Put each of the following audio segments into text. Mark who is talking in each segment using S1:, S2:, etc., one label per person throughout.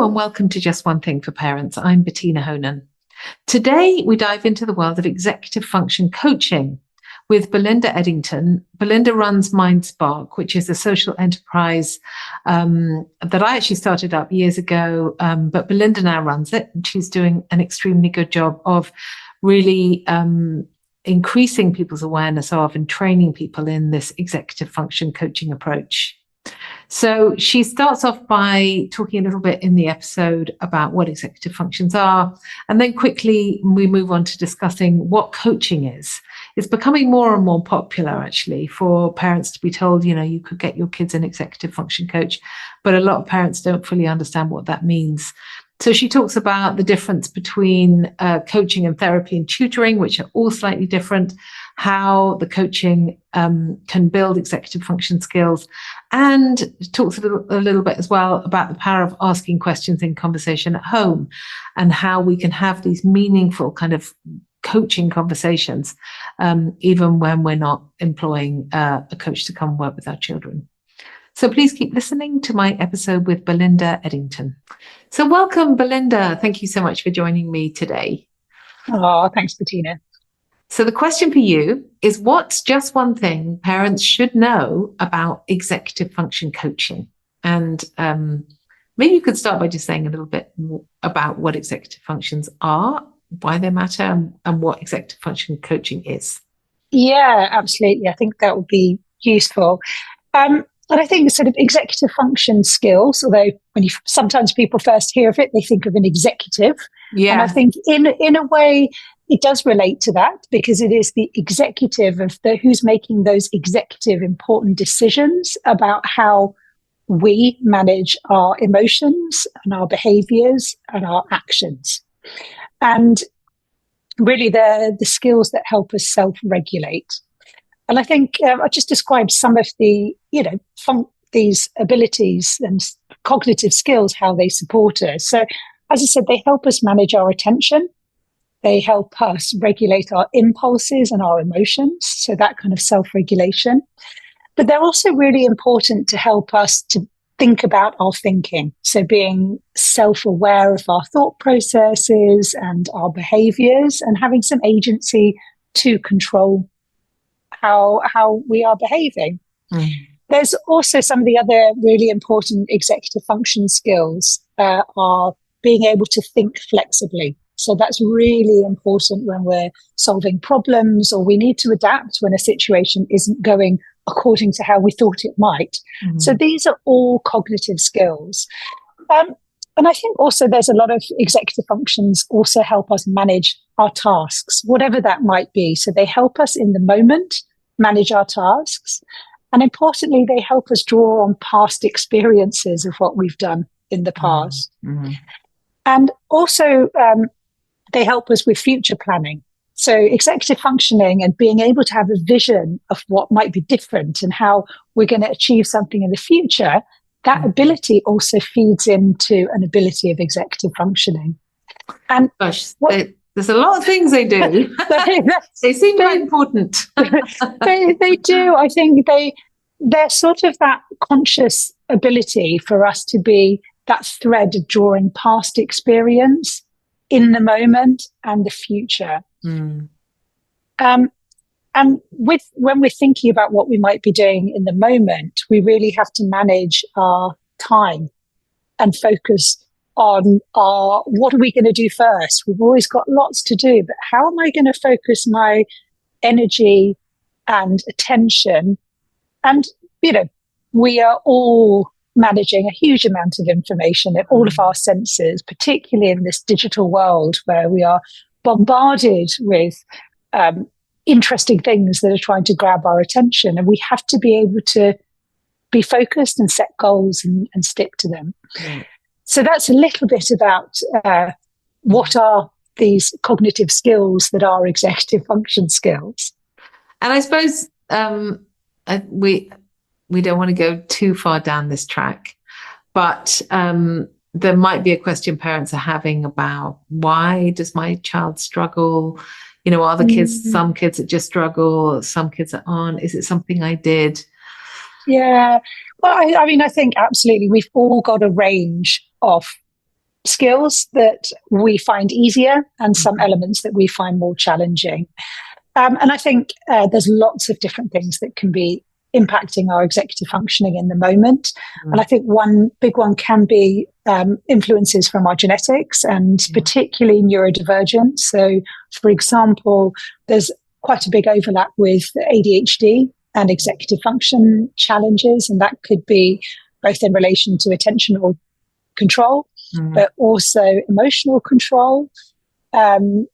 S1: Hello and welcome to Just One Thing for Parents. I'm Bettina Honan. Today we dive into the world of executive function coaching with Belinda Edington. Belinda runs Mindspark, which is a social enterprise that I actually started up years ago, but Belinda now runs it, and she's doing an extremely good job of really increasing people's awareness of and training people in this executive function coaching approach. So she starts off by talking a little bit in the episode about what executive functions are, and then quickly we move on to discussing what coaching is. It's becoming more and more popular, actually, for parents to be told, you could get your kids an executive function coach, but a lot of parents don't fully understand what that means. So she talks about the difference between coaching and therapy and tutoring, which are all slightly different, how the coaching can build executive function skills, and talks a little bit as well about the power of asking questions in conversation at home and how we can have these meaningful kind of coaching conversations, even when we're not employing a coach to come work with our children. So please keep listening to my episode with Belinda Edington. So welcome, Belinda. Thank you so much for joining me today.
S2: Oh, thanks, Bettina.
S1: So the question for you is, what's just one thing parents should know about executive function coaching? And maybe you could start by just saying a little bit about what executive functions are, why they matter, and what executive function coaching is.
S2: Yeah, absolutely. I think that would be useful. And I think sort of executive function skills, although sometimes people first hear of it, they think of an executive.
S1: Yeah.
S2: And I think in a way, it does relate to that, because it is the executive of who's making those executive important decisions about how we manage our emotions and our behaviors and our actions. And really the skills that help us self-regulate. And I think I just described some of the, these abilities and cognitive skills, how they support us. So, as I said, they help us manage our attention. They help us regulate our impulses and our emotions. So that kind of self-regulation. But they're also really important to help us to think about our thinking. So being self-aware of our thought processes and our behaviors, and having some agency to control how we are behaving. There's also some of the other really important executive function skills are being able to think flexibly. So that's really important when we're solving problems, or we need to adapt when a situation isn't going according to how we thought it might. So these are all cognitive skills. And I think also there's a lot of executive functions also help us manage our tasks, whatever that might be. So they help us in the moment manage our tasks. And importantly, they help us draw on past experiences of what we've done in the past. And also, they help us with future planning. So executive functioning and being able to have a vision of what might be different and how we're going to achieve something in the future, that ability also feeds into an ability of executive functioning. And
S1: there's a lot of things they do. They seem very important.
S2: they do. I think they're sort of that conscious ability for us to be that thread of drawing past experience in the moment and the future. And when we're thinking about what we might be doing in the moment, we really have to manage our time and focus on what are we going to do first? We've always got lots to do, but how am I going to focus my energy and attention? And, we are all managing a huge amount of information in all of our senses, particularly in this digital world where we are bombarded with interesting things that are trying to grab our attention. And we have to be able to be focused and set goals and stick to them. So that's a little bit about what are these cognitive skills that are executive function skills.
S1: And I suppose we don't want to go too far down this track, but there might be a question parents are having about, why does my child struggle? Are the kids, some kids that just struggle, some kids that aren't? Is it something I did?
S2: Yeah. Well, I think absolutely. We've all got a range of skills that we find easier and some elements that we find more challenging. And I think there's lots of different things that can be impacting our executive functioning in the moment. And I think one big one can be influences from our genetics, and particularly neurodivergence. So, for example, there's quite a big overlap with ADHD and executive function challenges, and that could be both in relation to attentional control, but also emotional control, and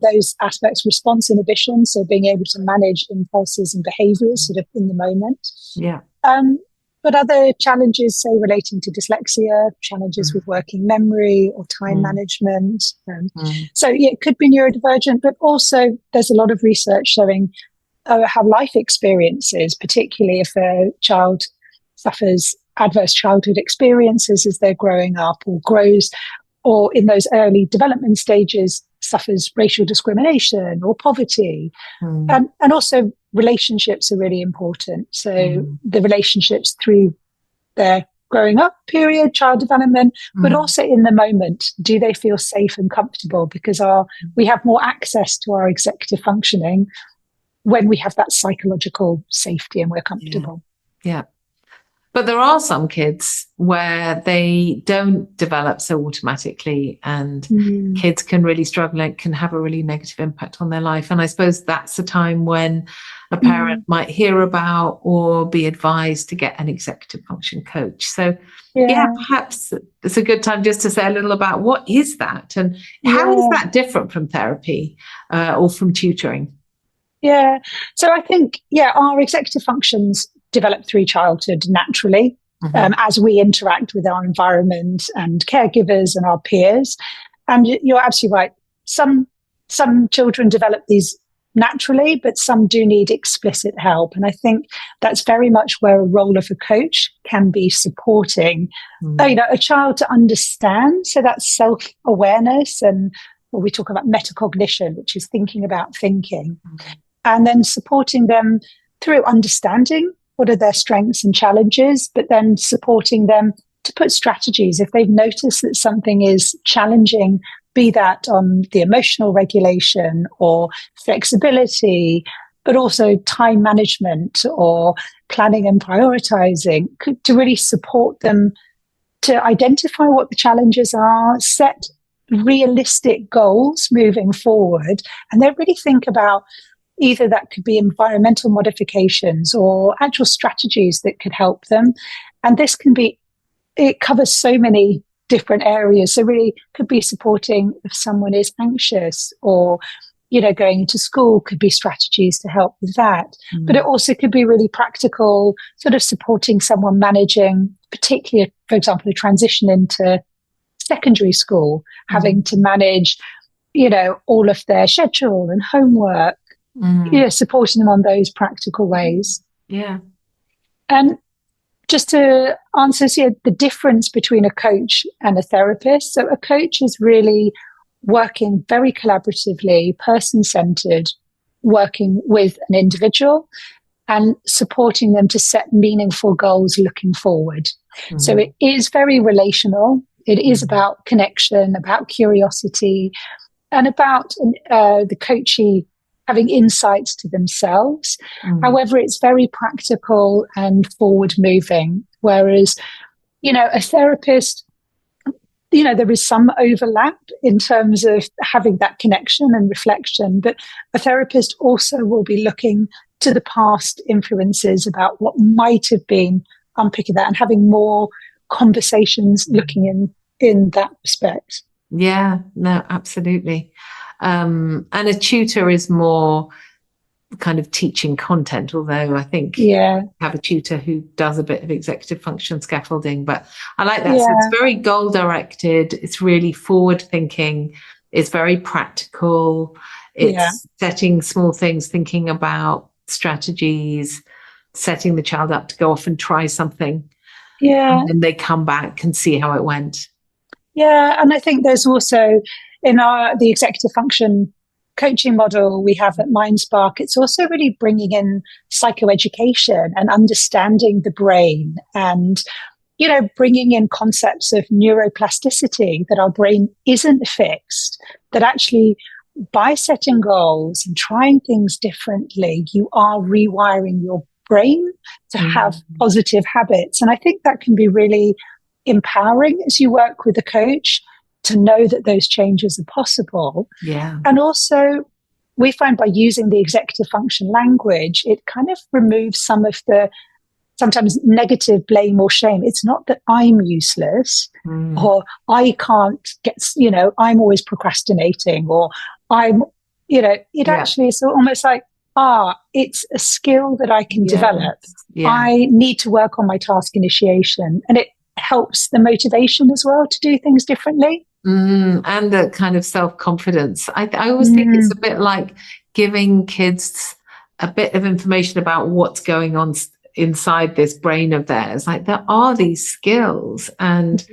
S2: those aspects, response inhibition, so being able to manage impulses and behaviors sort of in the moment. But other challenges, say relating to dyslexia, challenges with working memory or time management. So it could be neurodivergent, but also there's a lot of research showing how life experiences, particularly if a child suffers adverse childhood experiences as they're growing up, or grows, or in those early development stages suffers racial discrimination or poverty. And also relationships are really important. So the relationships through their growing up period, child development, but also in the moment, do they feel safe and comfortable? Because we have more access to our executive functioning when we have that psychological safety and we're comfortable.
S1: Yeah. But there are some kids where they don't develop so automatically, and kids can really struggle. It can have a really negative impact on their life. And I suppose that's the time when a parent might hear about or be advised to get an executive function coach. So perhaps it's a good time just to say a little about what is that, and how is that different from therapy or from tutoring?
S2: Yeah. So I think, our executive functions develop through childhood naturally, as we interact with our environment and caregivers and our peers. And you're absolutely right. Some children develop these naturally, but some do need explicit help. And I think that's very much where a role of a coach can be supporting, a child to understand. So that's self-awareness, and we talk about metacognition, which is thinking about thinking, and then supporting them through understanding what are their strengths and challenges, but then supporting them to put strategies. If they've noticed that something is challenging, be that on the emotional regulation or flexibility, but also time management or planning and prioritizing, to really support them to identify what the challenges are, set realistic goals moving forward, and then really think about either that could be environmental modifications or actual strategies that could help them. And this it covers so many different areas. So really could be supporting if someone is anxious, or, going into school, could be strategies to help with that. But it also could be really practical, sort of supporting someone managing, particularly, for example, a transition into secondary school, having to manage, all of their schedule and homework, supporting them on those practical ways.
S1: Yeah.
S2: And just to answer the difference between a coach and a therapist. So a coach is really working very collaboratively, person-centered, working with an individual and supporting them to set meaningful goals looking forward. So it is very relational. It is about connection, about curiosity, and about the coachee having insights to themselves. However, it's very practical and forward moving. Whereas, a therapist, there is some overlap in terms of having that connection and reflection, but a therapist also will be looking to the past influences about what might have been, unpicking that and having more conversations looking in that respect.
S1: Yeah, no, absolutely. And a tutor is more kind of teaching content, although I think have a tutor who does a bit of executive function scaffolding, but I like that. So it's very goal directed. It's really forward thinking. It's very practical. It's setting small things, thinking about strategies, setting the child up to go off and try something.
S2: Yeah.
S1: And then they come back and see how it went.
S2: Yeah. And I think there's also in the executive function coaching model we have at Mindspark, it's also really bringing in psychoeducation and understanding the brain and bringing in concepts of neuroplasticity, that our brain isn't fixed, that actually by setting goals and trying things differently, you are rewiring your brain to have positive habits. And I think that can be really empowering as you work with a coach, to know that those changes are possible.
S1: Yeah.
S2: And also, we find by using the executive function language, it kind of removes some of the sometimes negative blame or shame. It's not that I'm useless or I can't get, I'm always procrastinating, or I'm, actually is almost like, it's a skill that I can develop.
S1: Yeah.
S2: I need to work on my task initiation, and it helps the motivation as well to do things differently.
S1: And the kind of self-confidence. I always think it's a bit like giving kids a bit of information about what's going on inside this brain of theirs. Like, there are these skills. And,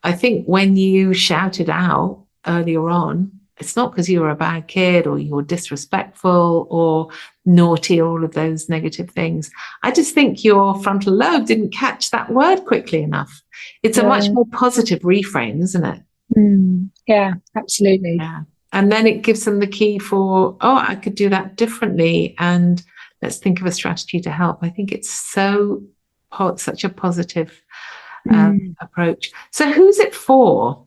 S1: I think when you shouted out earlier on, it's not because you were a bad kid or you're disrespectful or naughty or all of those negative things. I just think your frontal lobe didn't catch that word quickly enough. It's a much more positive reframe, isn't it?
S2: Yeah, absolutely.
S1: Yeah. And then it gives them the key for, I could do that differently, and let's think of a strategy to help. I think it's such a positive approach. So who's it for?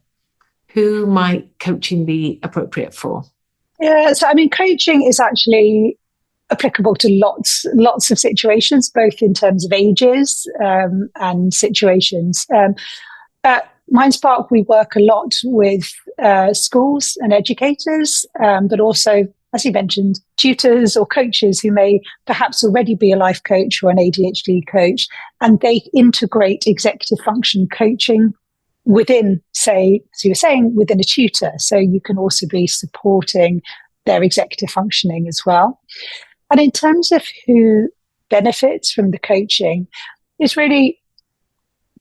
S1: Who might coaching be appropriate for?
S2: Yeah, so coaching is actually applicable to lots of situations, both in terms of ages and situations. At Mindspark, we work a lot with schools and educators, but also, as you mentioned, tutors or coaches who may perhaps already be a life coach or an ADHD coach, and they integrate executive function coaching within, say, as you were saying, within a tutor. So you can also be supporting their executive functioning as well. And in terms of who benefits from the coaching, it's really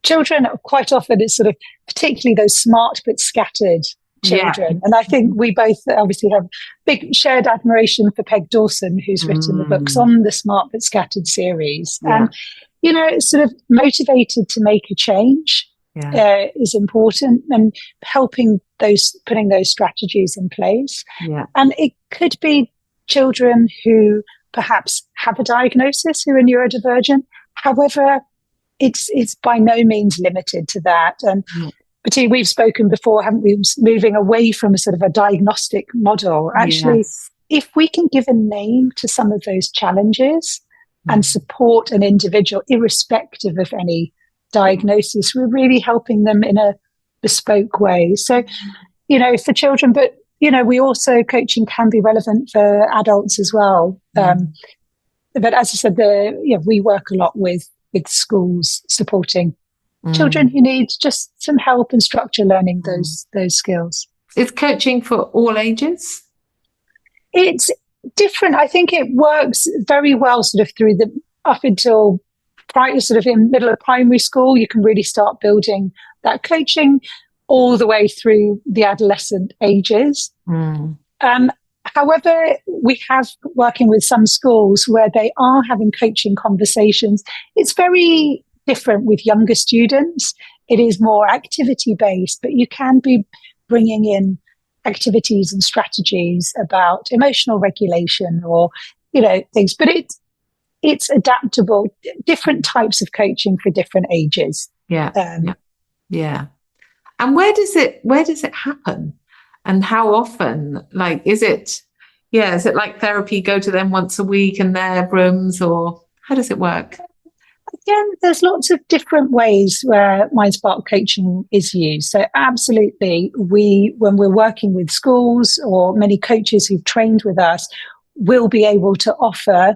S2: children. Quite often it's sort of particularly those smart but scattered children. Yeah. And I think we both obviously have big shared admiration for Peg Dawson, who's written the books on the Smart but Scattered series. Yeah. And, sort of motivated to make a change is important, and helping putting those strategies in place.
S1: Yeah.
S2: And it could be children who perhaps have a diagnosis, who are neurodivergent. However, it's by no means limited to that. And Bettina, we've spoken before, haven't we, moving away from a sort of a diagnostic model. Actually, if we can give a name to some of those challenges and support an individual irrespective of any diagnosis, we're really helping them in a bespoke way. So, for children, but we also, coaching can be relevant for adults as well. But as I said, we work a lot with schools supporting children who need just some help and structure learning those skills.
S1: Is coaching for all ages?
S2: It's different. I think it works very well sort of through up until sort of in middle of primary school. You can really start building that coaching all the way through the adolescent ages. However, we have working with some schools where they are having coaching conversations. It's very different with younger students. It is more activity based, but you can be bringing in activities and strategies about emotional regulation or, things, but it's adaptable, different types of coaching for different ages.
S1: Yeah. And where does it happen? And how often? Like, is it like therapy, go to them once a week in their rooms, or how does it work?
S2: Again, there's lots of different ways where Mindspark coaching is used. So absolutely, when we're working with schools or many coaches who've trained with us, will be able to offer,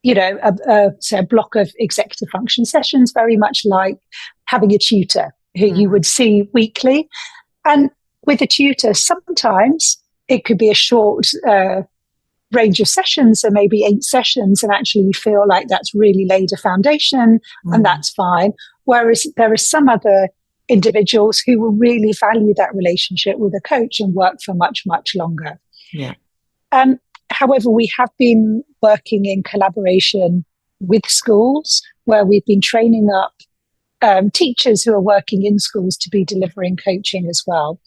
S2: say a block of executive function sessions, very much like having a tutor who you would see weekly. And with a tutor, sometimes it could be a short range of sessions, so maybe 8 sessions, and actually you feel like that's really laid a foundation and that's fine. Whereas there are some other individuals who will really value that relationship with a coach and work for much, much longer.
S1: Yeah.
S2: However, we have been working in collaboration with schools where we've been training up teachers who are working in schools to be delivering coaching as well.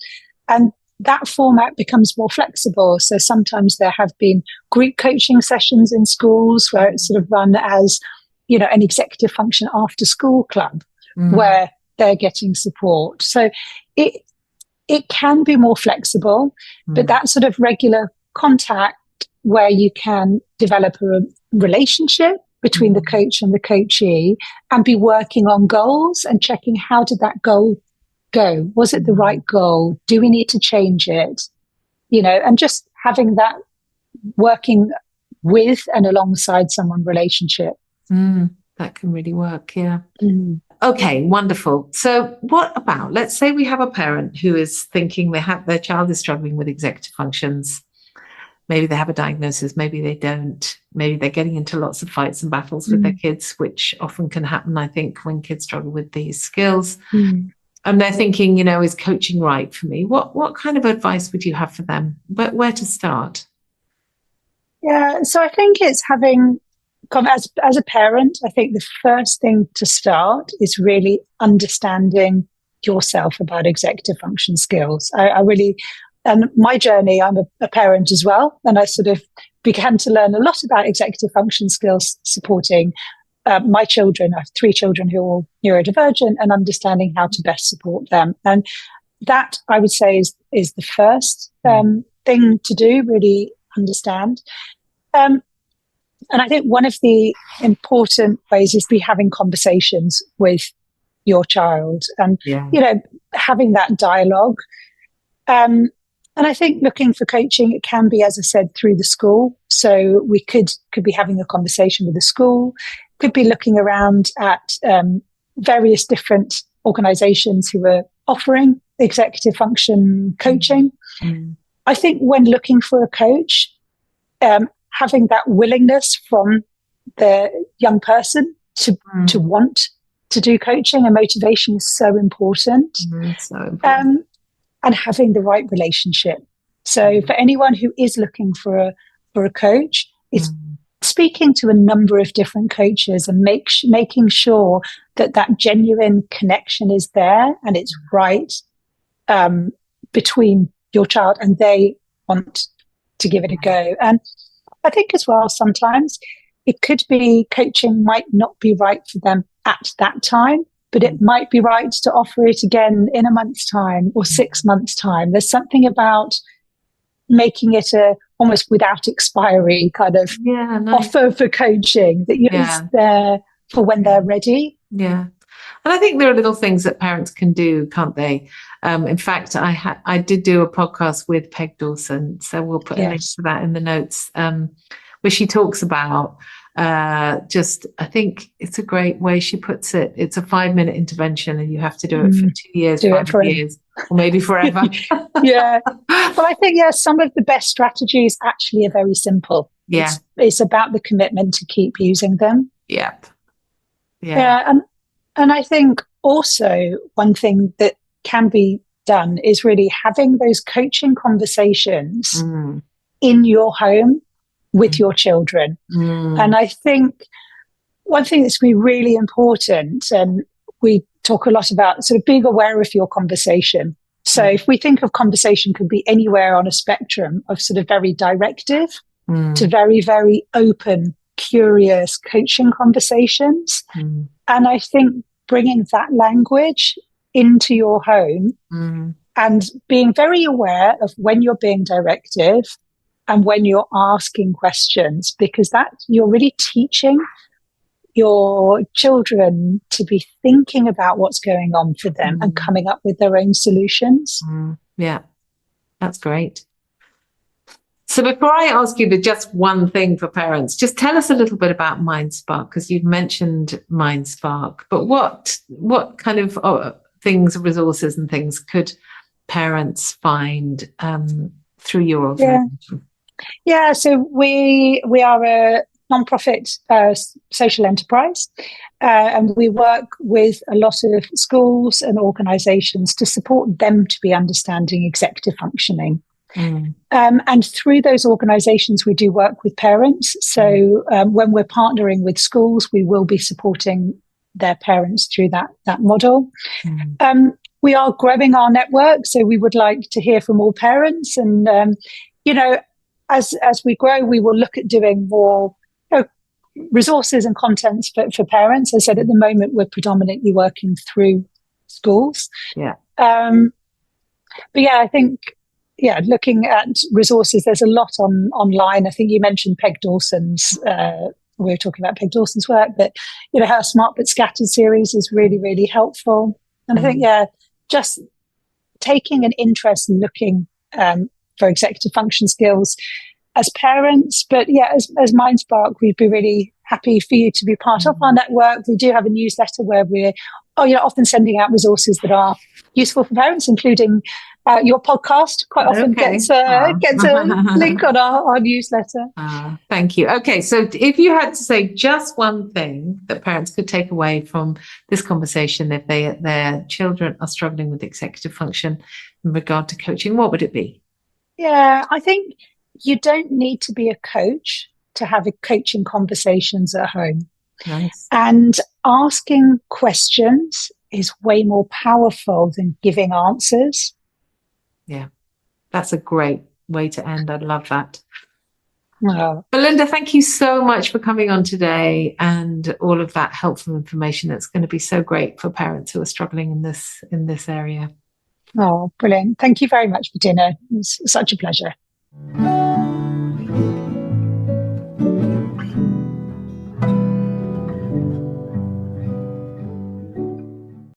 S2: And that format becomes more flexible. So sometimes there have been group coaching sessions in schools where it's sort of run as, an executive function after school club where they're getting support. So it can be more flexible, but that sort of regular contact where you can develop a relationship between the coach and the coachee and be working on goals and checking, how did that goal go? Was it the right goal? Do we need to change it? And just having that working with and alongside someone relationship.
S1: That can really work. Yeah. Okay, wonderful. So what about, let's say we have a parent who is thinking their child is struggling with executive functions. Maybe they have a diagnosis, maybe they don't. Maybe they're getting into lots of fights and battles with their kids, which often can happen, I think, when kids struggle with these skills. And they're thinking, is coaching right for me? What kind of advice would you have for them? Where to start?
S2: Yeah, so I think it's having, as a parent, I think the first thing to start is really understanding yourself about executive function skills. I really, and my journey, I'm a parent as well, and I sort of began to learn a lot about executive function skills supporting my children. I have 3 children who are all neurodivergent, and understanding how to best support them. And that, I would say, is the first thing to do, really understand. And I think one of the important ways is be having conversations with your child and, having that dialogue. And I think looking for coaching, it can be, as I said, through the school. So we could be having a conversation with the school, could be looking around at various different organizations who are offering executive function coaching. I think when looking for a coach, having that willingness from the young person to want to do coaching and motivation is so important.
S1: So important.
S2: And having the right relationship. So for anyone who is looking for a coach, it's speaking to a number of different coaches and making sure that genuine connection is there and it's right between your child and they want to give it a go. And I think as well, sometimes it could be coaching might not be right for them at that time, but it might be right to offer it again in a month's time or 6 months' time. There's something about making it a almost without expiry kind of offer for coaching that is there for when they're ready. Yeah.
S1: And I think there are little things that parents can do, can't they? In fact, I did do a podcast with Peg Dawson, so we'll put a link to that in the notes, where she talks about I think it's a great way she puts it. It's a 5-minute intervention and you have to do it for 2 years, 5 years, or maybe forever.
S2: Well, I think, some of the best strategies actually are very simple. It's about the commitment to keep using them. And I think also one thing that can be done is really having those coaching conversations in your home with your children. And I think one thing that's been really important, and we talk a lot about sort of being aware of your conversation. So if we think of conversation could be anywhere on a spectrum of sort of very directive to very, very open, curious coaching conversations. And I think bringing that language into your home and being very aware of when you're being directive and when you're asking questions, because that you're really teaching your children to be thinking about what's going on for them and coming up with their own solutions.
S1: Yeah, that's great. So before I ask you the just one thing for parents, just tell us a little bit about Mindspark, because you've mentioned Mindspark, but what kind of things, resources and things could parents find through your organization?
S2: So we are a non-profit social enterprise, and we work with a lot of schools and organizations to support them to be understanding executive functioning. And through those organizations, we do work with parents. So when we're partnering with schools, we will be supporting their parents through that model. We are growing our network, so we would like to hear from all parents. And as we grow, we will look at doing more resources and contents for parents. I said at the moment we're predominantly working through schools.
S1: Yeah.
S2: But I think looking at resources, there's a lot online. I think you mentioned Peg Dawson's. We were talking about Peg Dawson's work, but her Smart but Scattered series is really, really helpful. And I think just taking an interest in looking for executive function skills as parents, but as Mindspark, we'd be really happy for you to be part of our network. We do have a newsletter where we're often sending out resources that are useful for parents, including your podcast quite often gets a link on our newsletter.
S1: Thank you. Okay, so if you had to say just one thing that parents could take away from this conversation if their children are struggling with executive function in regard to coaching, what would it be?
S2: Yeah, I think you don't need to be a coach to have coaching conversations at home.
S1: Nice.
S2: And asking questions is way more powerful than giving answers.
S1: Yeah, that's a great way to end. I love that.
S2: Wow.
S1: Belinda, thank you so much for coming on today and all of that helpful information. That's going to be so great for parents who are struggling in this area.
S2: Oh, brilliant. Thank you very much, Bettina. It's such a pleasure.